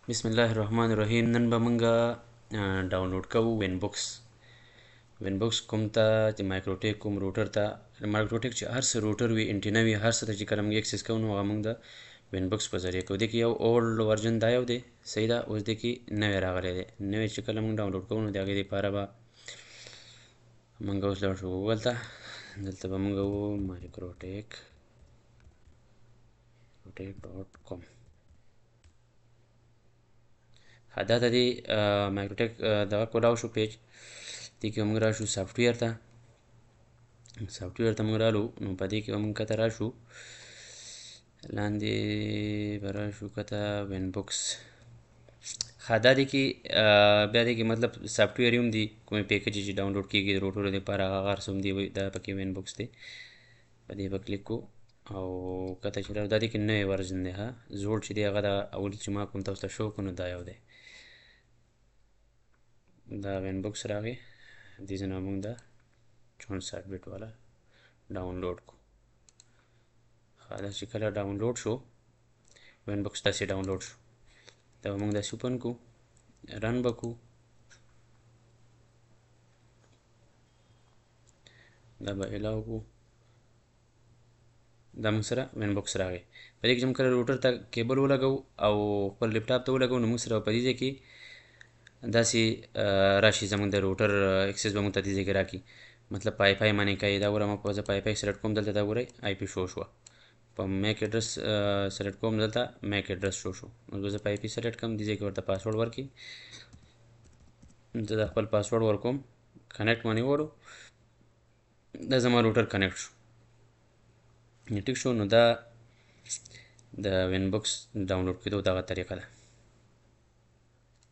बिस्मिल्लाहिर्रहमानिर्रहीम नन به مونږه ډاونلوډ کوو وینبوکس کوم ته چې مایکروټیک کوم روټر ته مایکروټیک چې هر څه روټر وي انټینا وي هر څه ته چې کله موږ اکسس کوو نو هغه موږ د وینبوکس په ذریعه کوو. دې کې یو اولډ ورژن دا یو دی صحیح ده. اوس دې کې نوی راغلی دی. نوی چې کله موږ ډاونلوډ کوو نو د هغې دپاره به موږ اوس لاړ شو ګوګل ته. دلته به موږ ووایو مایکروټیک .com. دا د دې مایکروټیک دغه کولاو شو پیج. دې کې موږ راشو سافټویر ته موږ رالو نو په دې کې به موږ کته راشو لاندې به راشو کته وینبوکس. دا دې کې بیا دې کې مطلب سافټویر هم دي کومې پیکیج چې ډاونلوډ کېږي د روټرو دپاره هغه هر څه هم دي دا پکې وینبوکس دی. په دې به کلیک کوو او کته چې دا دې کې نوی ورژن دی. زوړ چې دی هغه د اول چې ما کوم تاسو ته شو کړو نو دا یو دی. دا وینبوکس راغی دې ځای نه موږ دا 64 بیټ والا ډاونلوډ کو. دا چې کله ډاونلوډ شو وینبوکس داسې ډاونلوډ شو. دا به موږ داسې اوپن کو رن به کو. دا به الاو کو. دا موږ سره وینبوکس راغی. په دې کې چې موږ کله روټر ته کیبل ولګو او خپل لیپټاپ ته ولګو نو موږ سره په دې ځای کې داسې راشي زموږ د روټر اکسس به موږ ته دې ځای کې راکړي. مطلب پای پای معنی کوي. دا ګوره ما په زه پای پای سلیکټ کوم دلته دا ګورئ آی پی شو شوه. په میک ایډرس سلیکټ کوم دلته میک ایډرس شو نو زه پای پی سلیکټ کوم دې ځای کې ورته پاسورډ ورکړي. زه د خپل پاسورډ ورکوم کنیکټ باندې وړو. دا زما روټر کنیکټ شو. ټیک شو. نو دا د وینبوکس ډاونلوډ کېدو دغه طریقه ده.